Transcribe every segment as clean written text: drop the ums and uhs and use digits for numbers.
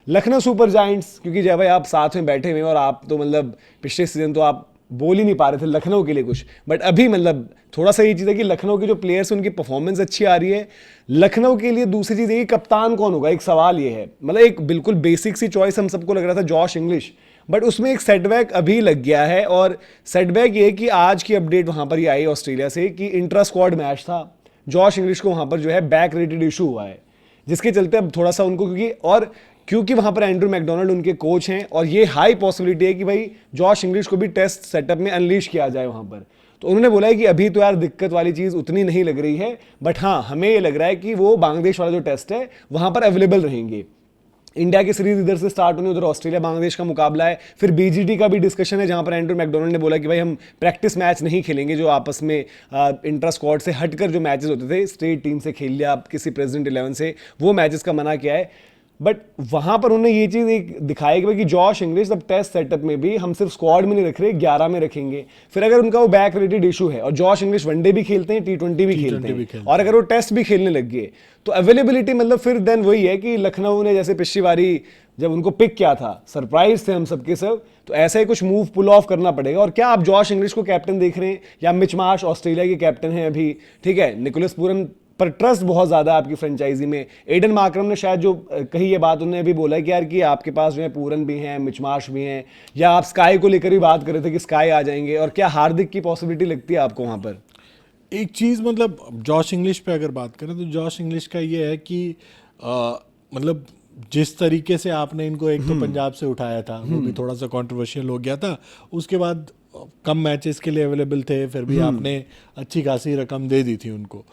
Lucknow super giants, क्योंकि जय भाई आप साथ में बैठे हुए और आप तो मतलब पिछले सीजन तो आप बोल ही नहीं पा रहे थे लखनऊ के लिए कुछ, बट अभी मतलब थोड़ा सा ये चीज़ है कि लखनऊ के जो प्लेयर्स हैं उनकी परफॉर्मेंस अच्छी आ रही है। लखनऊ के लिए दूसरी चीज़ है कि कप्तान कौन होगा, एक सवाल ये है। मतलब एक बिल्कुल बेसिक सी चॉइस हम सबको लग रहा था जॉश इंग्लिश, बट उसमें एक सेटबैक अभी लग गया है। और सेटबैक ये कि आज की अपडेट वहां पर ये आई ऑस्ट्रेलिया से कि इंट्रा स्क्वाड मैच था, जॉश इंग्लिश को वहां पर जो है बैक रेटेड इशू हुआ है, जिसके चलते अब थोड़ा सा उनको क्योंकि वहां पर एंड्रू मैकडोनाल्ड उनके कोच हैं और ये हाई पॉसिबिलिटी है कि भाई जॉश इंग्लिश को भी टेस्ट सेटअप में अनलीश किया जाए वहां पर। तो उन्होंने बोला है कि अभी तो यार दिक्कत वाली चीज उतनी नहीं लग रही है, बट हाँ हमें ये लग रहा है कि वो बांग्लादेश वाला जो टेस्ट है वहां पर अवेलेबल रहेंगे। इंडिया की सीरीज इधर से स्टार्ट होनी, उधर ऑस्ट्रेलिया बांग्लादेश का मुकाबला है, फिर बीजीटी का भी डिस्कशन है जहां पर एंड्रू मैकडोनाल्ड ने बोला कि भाई हम प्रैक्टिस मैच नहीं खेलेंगे, जो आपस में इंट्रा स्क्वाड से हटकर जो मैचेस होते थे स्टेट टीम से खेल लिया किसी प्रेसिडेंट 11 से, वो मैचेस का मना किया है। बट वहां पर उन्होंने ये चीज एक दिखाई कि जॉश इंग्लिश अब टेस्ट सेटअप में भी हम सिर्फ स्क्वाड में नहीं रख रहे, 11 में रखेंगे। फिर अगर उनका वो बैक रेटेड इशू है और जॉश इंग्लिश वनडे भी खेलते हैं, T20 भी खेलते हैं, और अगर वो टेस्ट भी खेलने लग गए तो अवेलेबिलिटी मतलब फिर देन वही है कि लखनऊ ने जैसे पिछली बारी जब उनको पिक किया था, सरप्राइज थे हम सबके सब, तो ऐसा ही कुछ मूव पुल ऑफ करना पड़ेगा। और क्या आप जॉश इंग्लिश को कैप्टन देख रहे हैं या मिच मार्श ऑस्ट्रेलिया के कैप्टन हैं अभी, ठीक है, निकोलस पूरन पर ट्रस्ट बहुत ज्यादा है आपकी फ्रेंचाइजी में। एडन मार्करम ने शायद जो कही ये बात उन्होंने अभी बोला है कि यार कि आपके पास जो है पूरन भी हैं, मिच मार्श भी हैं, या आप स्काई को लेकर भी बात कर रहे थे कि स्काई आ जाएंगे, और क्या हार्दिक की पॉसिबिलिटी लगती है आपको वहां पर? एक चीज़ मतलब जॉश इंग्लिश पे अगर बात करें तो जॉश इंग्लिश का ये है कि मतलब जिस तरीके से आपने इनको एक तो पंजाब से उठाया था वो भी थोड़ा सा कंट्रोवर्शियल हो गया था, उसके बाद कम मैचेस के लिए अवेलेबल थे, फिर भी आपने अच्छी खासी रकम दे दी थी उनको।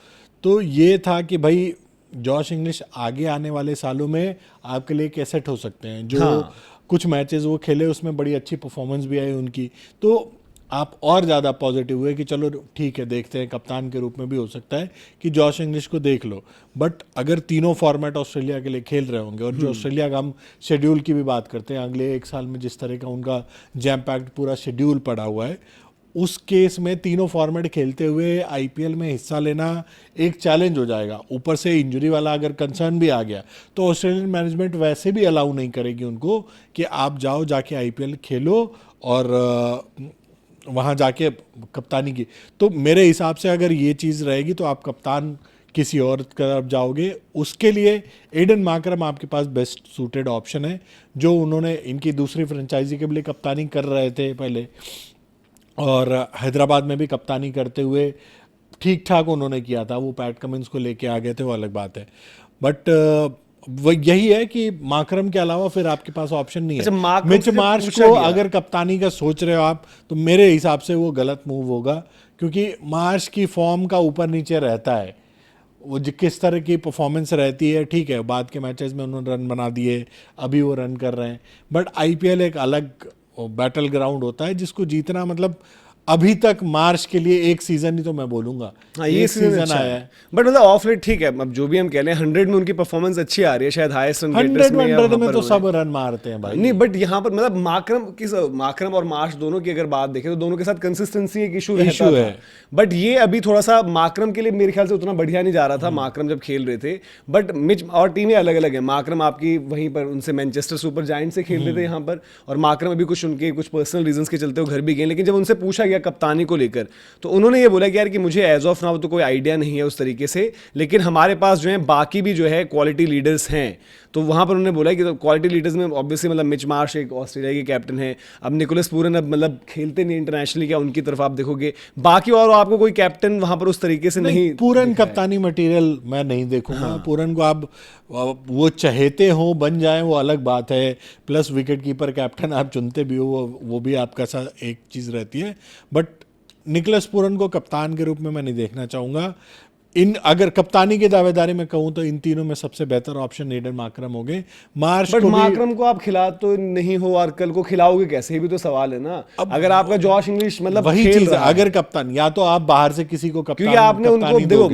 तो ये था कि भाई जॉश इंग्लिश आगे आने वाले सालों में आपके लिए एक एसेट हो सकते हैं, जो कुछ मैचेस वो खेले उसमें बड़ी अच्छी परफॉर्मेंस भी आई उनकी, तो आप और ज़्यादा पॉजिटिव हुए कि चलो ठीक है देखते हैं, कप्तान के रूप में भी हो सकता है कि जॉश इंग्लिश को देख लो। बट अगर तीनों फॉर्मेट ऑस्ट्रेलिया के लिए खेल रहे होंगे, और जो ऑस्ट्रेलिया का हम शेड्यूल की भी बात करते हैं, अगले एक साल में जिस तरह का उनका जैम पैक्ड पूरा शेड्यूल पड़ा हुआ है, उस केस में तीनों फॉर्मेट खेलते हुए आईपीएल में हिस्सा लेना एक चैलेंज हो जाएगा। ऊपर से इंजरी वाला अगर कंसर्न भी आ गया तो ऑस्ट्रेलियन मैनेजमेंट वैसे भी अलाउ नहीं करेगी उनको कि आप जाओ जाके आईपीएल खेलो और वहाँ जाके कप्तानी की। तो मेरे हिसाब से अगर ये चीज़ रहेगी तो आप कप्तान किसी और तरफ जाओगे, उसके लिए एडन मार्करम आपके पास बेस्ट सूटेड ऑप्शन है, जो उन्होंने इनकी दूसरी फ्रेंचाइजी के लिए कप्तानी कर रहे थे पहले, और हैदराबाद में भी कप्तानी करते हुए ठीक ठाक उन्होंने किया था। वो पैट कमिंस को लेके आ गए थे, वो अलग बात है, बट वो यही है कि मार्करम के अलावा फिर आपके पास ऑप्शन नहीं है। मिच मार्श को अगर कप्तानी का सोच रहे हो आप तो मेरे हिसाब से वो गलत मूव होगा, क्योंकि मार्श की फॉर्म का ऊपर नीचे रहता है, वो किस तरह की परफॉर्मेंस रहती है, ठीक है बाद के मैचेस में उन्होंने रन बना दिए, अभी वो रन कर रहे हैं, बट आईपीएल एक अलग बैटल ग्राउंड होता है जिसको जीतना, मतलब अभी तक मार्च के लिए एक सीजन ही तो मैं बोलूंगा, हाँ ये सीजन अच्छा आया है, बट मतलब ऑफ लेट ठीक है, अब जो भी हम कह रहे हैं 100 में उनकी परफॉर्मेंस अच्छी आ रही है, शायद हाईएस्ट रन गेटर्स में 100 में तो सब रन मारते हैं भाई। नहीं बट यहाँ पर मतलब मार्करम और मार्श दोनों की अगर बात देखें तो दोनों के साथ कंसिस्टेंसी एक इशू रहता था, बट ये अभी थोड़ा सा मार्करम के लिए मेरे ख्याल से उतना बढ़िया नहीं जा रहा था मार्करम जब खेल रहे थे, बट मिच और टीमें अलग अलग है। मार्करम आपकी वहीं पर उनसे मैनचेस्टर सुपर जायंट से खेल रहे थे यहाँ पर, और मार्करम अभी कुछ उनके कुछ पर्सनल रीजंस के चलते वो घर भी गए, लेकिन जब उनसे पूछा गया कप्तानी को लेकर तो उन्होंने ये बोला कि यार कि मुझे एज ऑफ नाउ तो कोई आइडिया नहीं है उस तरीके से, लेकिन हमारे पास जो है बाकी भी जो है क्वालिटी लीडर्स हैं। तो वहां पर उन्होंने बोला कि तो क्वालिटी लीडर्स में ऑब्वियसली मतलब मिच मार्श एक ऑस्ट्रेलिया के कैप्टन है, अब निकोलस पूरन अब मतलब खेलते नहीं इंटरनेशनली, क्या उनकी तरफ आप देखोगे, बाकी और आपको कोई कैप्टन वहां पर उस तरीके से नहीं पूरन कप्तानी मटेरियल मैं नहीं देखूंगा। पूरन को आप वो चहेते हो बन जाए वो अलग बात है, प्लस विकेट कीपर कैप्टन आप चुनते भी हो वो भी आपका सा एक चीज़ रहती है, बट निकोलस पूरन को कप्तान के रूप में मैं नहीं देखना चाहूँगा। अगर कप्तानी की दावेदारी में कहूं तो इन तीनों में सबसे बेहतर ऑप्शन एडन मार्करम हो गए। मार्करम को आप खिला तो नहीं हो, और कल को खिलाओगे कैसे, ये भी तो सवाल है ना। अगर आपका जॉश इंग्लिश मतलब वही चीज है, अगर कप्तान या तो आप बाहर से किसी को कप्तान, क्योंकि आपने उनको देखो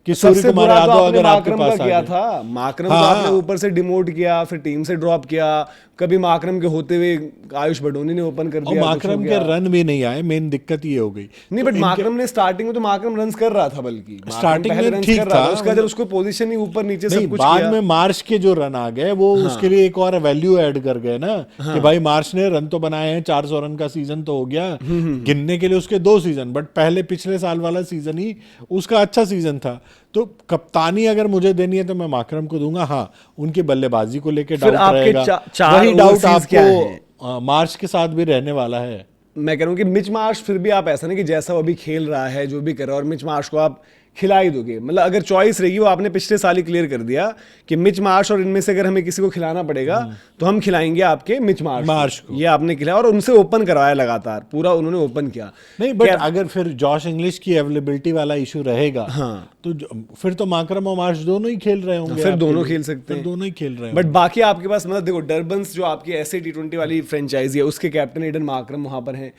कि सूर्य सबसे कुमार बुरा तो यादव आपने अगर आपके माकरम पास का आ किया गए। था। माकरम को हाँ, आपने ऊपर से डिमोट किया, फिर टीम से ड्रॉप किया, कभी माकरम के होते हुए आयुष बडोनी ने ओपन कर और दिया, कुछ हो माकरम के गया। रन भी नहीं आए, मेन दिक्कत ये हो गई। नहीं तो बट माकरम ने स्टार्टिंग में तो माकरम रन्स कर रहा था, बल्कि माकरम स्टार्टिंग पहले में रन्स ठीक कर रहा था, था, उसके बाद जब उसको पोजीशन ही ऊपर नीचे नहीं, सब कुछ बाद किया। में मार्च के जो रन आ गए वो उसके लिए एक और वैल्यू ऐड कर गए ना, कि भाई मार्च ने रन तो बनाए हैं, 400 रन का सीजन तो हो गया, गिनने के लिए उसके 2 सीजन, बट पहले पिछले साल वाला सीजन ही उसका अच्छा सीजन था। तो कप्तानी अगर मुझे देनी है तो मैं माकरम को दूंगा। हाँ, उनकी बल्लेबाजी को लेके फिर डाउट आपके रहेगा, चार वही डाउट overseas क्या हैं? आपको मार्च के साथ भी रहने वाला है। मैं कह रहा हूँ कि मिच मार्श फिर भी आप ऐसा नहीं कि जैसा वो अभी खेल रहा है, जो भी कर रहा है, और मिच मार्श को आप खिला ही दोगे। मतलब अगर चॉइस रहेगी, वो आपने पिछले साल ही क्लियर कर दिया कि मिच मार्श और इनमें से अगर हमें किसी को खिलाना पड़ेगा तो हम खिलाएंगे आपके मिच मार्श को। ये आपने खिलाया और उनसे ओपन करवाया लगातार, पूरा उन्होंने ओपन किया। नहीं, बट अगर फिर जॉश इंग्लिश की अवेलेबिलिटी वाला इशू रहेगा, हाँ, तो फिर तो माकरम और मार्श दोनों ही खेल रहे होंगे, फिर आपके दोनों लिए। खेल सकते फिर हैं, दोनों ही खेल रहे बट हैं। बाकी आपके पास मतलब देखो, डरबन्स जो आपकी ऐसे T20 वाली फ्रेंचाइजी है, उसके कैप्टन एडन माकरम वहां पर हैं।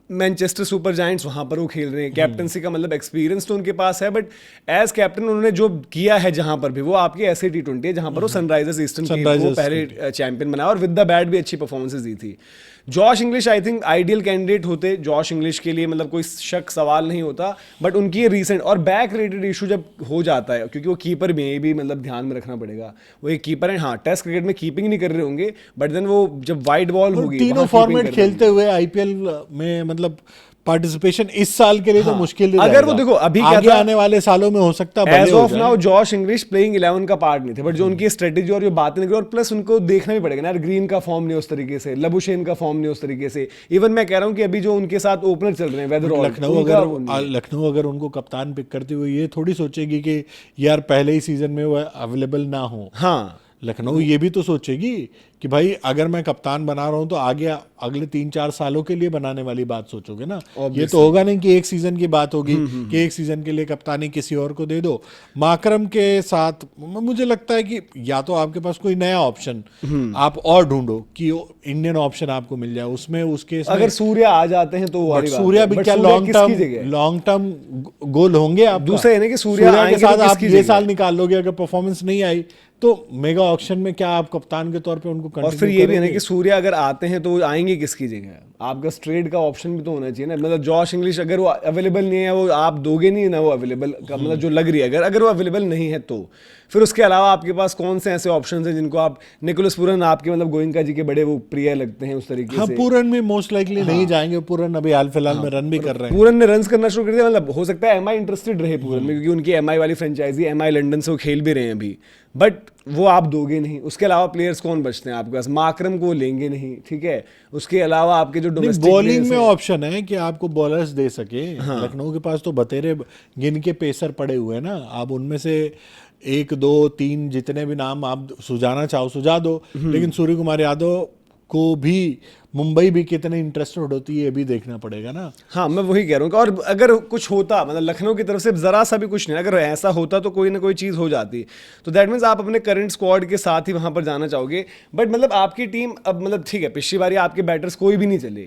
मैनचेस्टर सुपर जायंट्स वहां पर वो खेल रहे हैं। कैप्टनसी का मतलब एक्सपीरियंस तो उनके पास है, बट एज कैप्टन उन्होंने जो किया है जहां पर भी, वो आपकी ऐसे T20 है जहां पर वो सनराइजर्स ईस्टर्न को पहले चैंपियन बनाया और विद द बैट भी अच्छी परफॉर्मेंसेस दी थी। Josh English I think ideal candidate होते जॉश इंग्लिश के लिए, मतलब कोई शक सवाल नहीं होता। बट उनकी ये रिसेंट और बैक रिलेटेड इशू जब हो जाता है, क्योंकि वो कीपर भी है, ये भी मतलब ध्यान में रखना पड़ेगा। वो एक कीपर है, हाँ टेस्ट क्रिकेट में कीपिंग नहीं कर रहे होंगे, बट देन वो जब वाइड बॉल होगी, तीनों फॉर्मेट खेलते हुए आईपीएल में मतलब पार्टिसिपेशन इस साल के लिए तो मुश्किल ही अगर रहेगा। वो देखो अभी क्या आगे था, आने वाले सालों में हो सकता है एज भले हो ऑफ जाए। नाउ जॉश इंग्लिश प्लेइंग 11 का पार्ट नहीं थे, बट जो उनकी स्ट्रेटेजी और जो बातें निकली, और प्लस उनको देखना भी पड़ेगा ना यार, ग्रीन का फॉर्म नहीं उस तरीके से, लबुशेन का फॉर्म नहीं उस तरीके से। इवन मैं कह रहा हूं कि अभी जो उनके साथ ओपनर चल रहे हैं वेदरऑल, लखनऊ अगर उनको कप्तान पिक करते हुए ये थोड़ी सोचेगी कि यार पहले ही सीजन में वो अवेलेबल ना हो। हाँ, लखनऊ ये भी तो सोचेगी कि भाई अगर मैं कप्तान बना रहा हूं तो आगे अगले 3-4 सालों के लिए बनाने वाली बात सोचोगे ना। ये तो होगा नहीं कि एक सीजन की बात होगी कि एक सीजन के लिए कप्तानी किसी और को दे दो। माकरम के साथ मुझे लगता है कि या तो आपके पास कोई नया ऑप्शन आप और ढूंढो कि इंडियन ऑप्शन आपको मिल जाए, उसमें उसके अगर सूर्य आ जाते हैं तो बट सूर्या भी क्या लॉन्ग टर्म गोल होंगे आप। दूसरा है ना कि सूर्या के साथ तो आप ये साल निकाल लोगे, अगर परफॉर्मेंस नहीं आई तो मेगा ऑक्शन में क्या आप कप्तान के तौर पे उनको और फिर ये भी है ना कि सूर्या अगर आते हैं तो आएंगे किसकी जगह? आपका स्ट्रेट का ऑप्शन भी तो होना चाहिए ना। मतलब जॉश इंग्लिश अगर वो अवेलेबल नहीं है, वो आप दोगे नहीं ना वो अवेलेबल का, मतलब जो लग रही है, अगर वो अवेलेबल नहीं है तो फिर उसके अलावा आपके पास कौन से ऐसे ऑप्शंस हैं जिनको आप, निकोलस पूरन आपके मतलब गोइंका जी के बड़े वो प्रिय लगते हैं उस तरीके हाँ, से। पूरन में मोस्ट लाइकली नहीं जाएंगे। पूरन अभी हाल फिलहाल में रन भी कर रहे हैं। पूरन ने रन्स करना शुरू कर दिया, मतलब हो सकता है एमआई इंटरेस्टेड रहे पूरन में, क्योंकि उनकी एमआई वाली फ्रेंचाइजी एमआई लंदन से वो खेल भी रहे हैं अभी, बट वो आप दोगे नहीं। उसके अलावा प्लेयर्स कौन बचते हैं आपके पास? माकरम को लेंगे नहीं, ठीक है। उसके अलावा आपके जो डोमेस्टिक बॉलिंग में ऑप्शन है कि आपको बॉलर्स दे सके। लखनऊ के पास तो बतेरे गिन के पेसर पड़े हुए हैं ना, आप उनमें से 1, 2, 3 जितने भी नाम आप सुझाना चाहो सुझा दो। लेकिन सूर्य कुमार यादव को भी मुंबई भी कितने इंटरेस्टेड होती है ये भी देखना पड़ेगा ना। हाँ, मैं वही कह रहा हूँ। और अगर कुछ होता, मतलब लखनऊ की तरफ से जरा सा भी कुछ नहीं, अगर ऐसा होता तो कोई ना कोई चीज़ हो जाती, तो दैट मीन्स आप अपने करंट स्क्वाड के साथ ही वहां पर जाना चाहोगे। बट मतलब आपकी टीम अब, मतलब ठीक है, पिछली बार आपके बैटर्स कोई भी नहीं चले,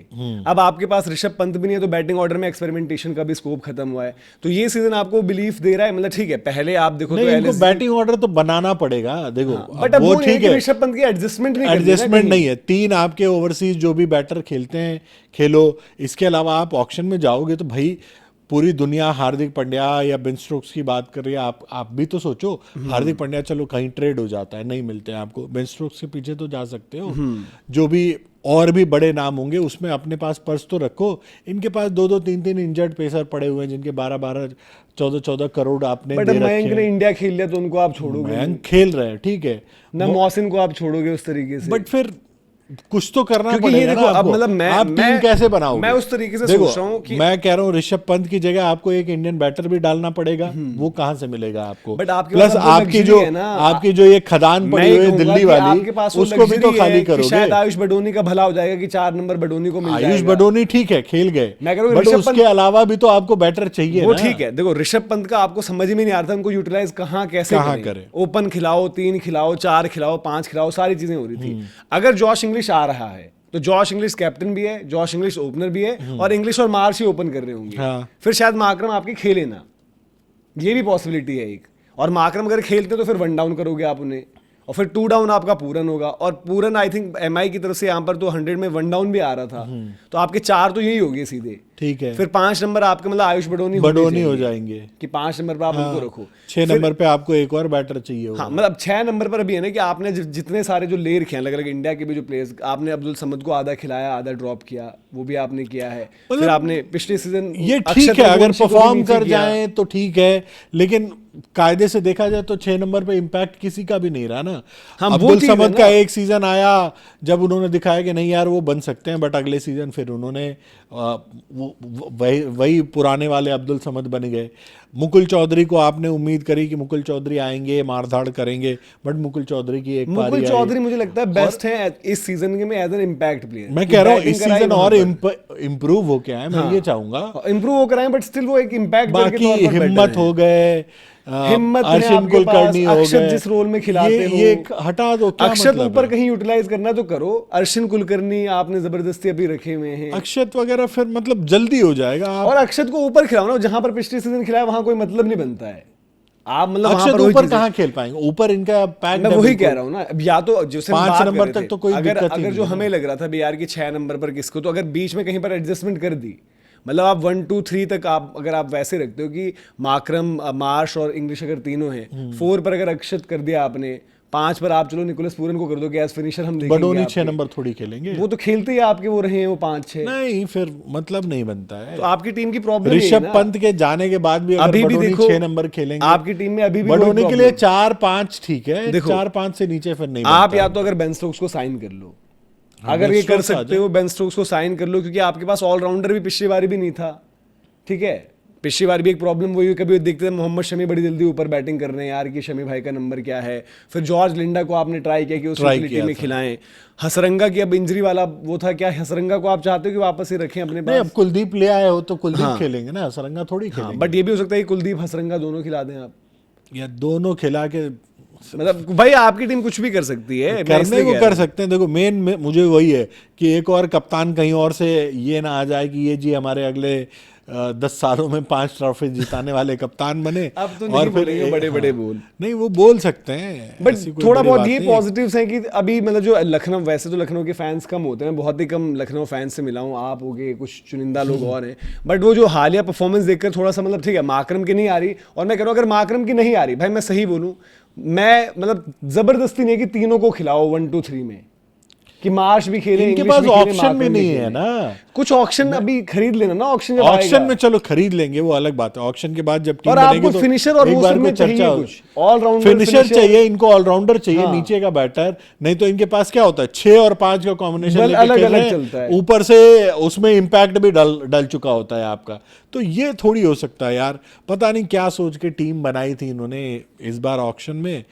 अब आपके पास ऋषभ पंत भी नहीं है, तो बैटिंग ऑर्डर में एक्सपेरिमेंटेशन का भी स्कोप खत्म हुआ है। तो ये सीजन आपको बिलीफ दे रहा है, मतलब ठीक है, पहले आप देखो तो बैटिंग ऑर्डर तो बनाना पड़ेगा। देखो बट अब वो ठीक है, ऋषभ पंत की एडजस्टमेंट नहीं है। 3 आपके ओवरसीज जो भी बैटर खेलते हैं खेलो। इसके अलावा आप ऑक्शन में जाओगे तो भाई पूरी दुनिया हार्दिक पांड्या या बेन स्टोक्स की बात कर रही है। आप भी तो सोचो, हार्दिक पांड्या चलो कहीं ट्रेड हो जाता है, नहीं मिलते हैं आपको, बेन स्टोक्स के पीछे तो जा सकते हो। जो भी और भी बड़े नाम होंगे उसमें अपने पास पर्स तो रखो। इनके पास 2-2, 3-3 इंजर्ड पेसर पड़े हुए हैं जिनके 12-12, 14-14 करोड़ आपने दे रखे हैं। मयंक ने इंडिया खेल लिया तो उनको आप छोड़ोगे? मयंक खेल रहे हैं, ठीक है ना, मौसिन को आप छोड़ोगे उस तरीके से? बट फिर कुछ तो करना क्योंकि पड़ेगा ये देखो, ना अब मतलब आप टीम कैसे बनाओगे? मैं उस तरीके से देखो, सोच रहा हूं कि मैं कह रहा हूं ऋषभ पंत की जगह आपको एक इंडियन बैटर भी डालना पड़ेगा। वो कहां से मिलेगा आपको? बट आपके प्लस आपकी जो ये खदान पड़ी हुई है दिल्ली वाली, उसको भी तो खाली करोगे। शायद आयुष बडोनी का भला हो जाएगा कि 4 नंबर बडोनी को मिल जाएगा। आयुष बडोनी ठीक है, खेल गए, बट उसके अलावा भी तो आपको बैटर चाहिए। वो ठीक है, देखो ऋषभ पंत का आपको समझ में नहीं आ रहा था उनको यूटिलाइज कैसे करें। ओपन खिलाओ, 3 खिलाओ, 4 खिलाओ, 5 खिलाओ, सारी चीजें हो रही थी। अगर जॉश इंग्लिश आ रहा है तो जॉश इंग्लिश कैप्टन भी है, जॉश इंग्लिश ओपनर भी है, और इंग्लिश और मार्श ही ओपन कर रहे होंगे। हाँ। फिर शायद माकरम आपके खेले ना, ये भी पॉसिबिलिटी है एक। और माकरम अगर खेलते तो फिर 1 डाउन करोगे आप उन्हें, और फिर 2 डाउन आपका पूरन होगा, और पूरन आई थिंक एमआई की तरफ से यहाँ पर तो 100 में 1 डाउन भी आ रहा था, तो आपके 4 तो यही हो गए सीधे। ठीक है, फिर 5 नंबर आपके मतलब आयुष बडोनी हो जाएंगे कि 5 नंबर पर आप उनको रखो। 6 नंबर पे आपको एक और बैटर चाहिए होगा। हाँ, मतलब 6 नंबर पर अभी है ना कि आपने जितने सारे जो ले रखे हैं अलग अलग इंडिया के भी जो प्लेयर्स, आपने अब्दुल समद को आधा खिलाया आधा ड्रॉप किया, वो भी आपने किया है। फिर आपने पिछले सीजन ये ठीक है, अगर परफॉर्म कर जाए तो ठीक है, लेकिन कायदे से देखा जाए तो 6 नंबर पे इम्पैक्ट किसी का भी नहीं रहा ना। अब्दुल समद का एक सीजन आया जब उन्होंने दिखाया कि नहीं यार वो बन सकते हैं, बट अगले सीजन फिर उन्होंने वही पुराने वाले अब्दुल समद बन गए। मुकुल चौधरी को आपने उम्मीद करी कि मुकुल चौधरी आएंगे मारधाड़ करेंगे, बट मुकुल चौधरी की एक पारी आई। मुकुल चौधरी मुझे लगता है बेस्ट है इस सीजन में एज एन इम्पैक्ट प्लेयर। मैं कह रहा हूँ इस सीजन और इम्प्रूव होके आए, मैं ये चाहूंगा इम्प्रूव होकर आए, बट स्टिल वो एक इम्पैक्ट बाकी हिम्मत हो गए, हिम्मत अर्शिन कुलकर्णी हो अक्षत गए, जिस रोल में खिलाते हो ये हटा दो, क्या अक्षत मतलब ऊपर है? कहीं यूटिलाइज करना तो करो। अर्शिन कुलकर्णी आपने जबरदस्ती अभी रखे हुए हैं, अक्षत वगैरह फिर मतलब जल्दी हो जाएगा आप। और अक्षत को ऊपर खिलाओ ना, जहां पर पिछले सीजन खिलाया वहां कोई मतलब नहीं बनता है। आप मतलब वहां अक्षत पर ऊपर कहाँ खेल पाएंगे, ऊपर इनका पैक। मैं वही कह रहा हूँ ना, अब या तो जैसे 5 नंबर तक तो कोई अगर दिक्कत ही अगर नहीं जो है। हमें लग रहा था यार कि 6 नंबर पर किसको, तो अगर बीच में कहीं पर एडजस्टमेंट कर दी, मतलब आप 1 2 3 तक आप अगर आप वैसे रखते हो कि माकरम मार्श और इंग्लिश अगर तीनों हैं, 4 पर अगर अक्षत कर दिया आपने, 5 पर आप चलो निकोलस पूरन को कर दो कि एज फिनिशर हम देखेंगे। बडोनी 6 नंबर थोड़ी खेलेंगे, वो तो खेलते ही आपके वो रहे हैं वो 5-6, नहीं फिर मतलब नहीं बनता है। तो आपकी टीम की प्रॉब्लम ऋषभ पंत के जाने के बाद भी अगर अभी भी बडोनी देखो 6 नंबर खेलेंगे, आपकी टीम में अभी भी बडोनी के लिए 4-5 ठीक है, देखो, 4-5 से नीचे फिर नहीं आप बनता या तो अगर बेन स्टोक्स को साइन कर लो, अगर बेन ये कर स्टोक्स आ सकते हो बेन स्टोक्स को साइन कर लो, क्योंकि आपके पास ऑलराउंडर भी पिछली बार भी नहीं था। ठीक है, पिछली बार भी एक प्रॉब्लम वही हुई, कभी देखते थे मोहम्मद शमी बड़ी जल्दी ऊपर बैटिंग कर रहे हैं यार कि शमी भाई का नंबर क्या है। फिर जॉर्ज लिंडा को आपने ट्राई किया कि उस यूटिलिटी में खिलाएं। हसरंगा की अब इंजरी वाला वो था, क्या हसरंगा को आप चाहते हो कि वापस ही रखें अपने पास? अब कुलदीप ले आए हो तो कुलदीप खेलेंगे ना, हसरंगा थोड़ी खेलेंगे। बट ये भी हो सकता है कि कुलदीप हसरंगा दोनों खिला दें आप, या दोनों खिला के, मतलब भाई आपकी टीम कुछ भी कर सकती है, करने को कर सकते हैं। देखो मेन मुझे वही है कि एक और कप्तान कहीं और से ये ना आ जाए कि ये जी हमारे अगले 10 सालों में 5 ट्रॉफी जिताने वाले कप्तान बने। अब तो नहीं बोलेंगे बड़े बड़े बोल, नहीं वो बोल सकते हैं, बट थोड़ा बहुत ये पॉजिटिव्स हैं कि अभी मतलब जो लखनऊ, वैसे तो लखनऊ के फैंस कम होते हैं, बहुत ही कम लखनऊ फैंस से मिला हूँ, आप हो गए कुछ चुनिंदा लोग और हैं, बट वो जो हालिया परफॉर्मेंस देखकर थोड़ा सा मतलब ठीक है माकरम की नहीं आ रही, और मैं कह रहा हूँ अगर माकरम की नहीं आ रही भाई, मैं सही बोलूँ, मैं मतलब जबरदस्ती नहीं कि तीनों को खिलाओ 1 2 3 में, कि मार्श भी खेले, इनके पास ऑप्शन भी नहीं है ना, कुछ ऑक्शन अभी खरीद लेना ना, ऑक्शन ऑक्शन में चलो खरीद लेंगे वो अलग बात है, ऑक्शन के बाद जब टीम और बनेगी आपको फिनिशर और एक बार में चर्चा हो, ऑलराउंडर फिनिशर चाहिए इनको, ऑलराउंडर चाहिए, नीचे का बैटर नहीं, तो इनके पास क्या होता है 6 और 5 का कॉम्बिनेशन अलग अलग चलता है, ऊपर से उसमें इंपैक्ट भी डल चुका होता है आपका, तो ये थोड़ी हो सकता है यार। पता नहीं क्या सोच के टीम बनाई थी इन्होंने इस बार ऑक्शन में,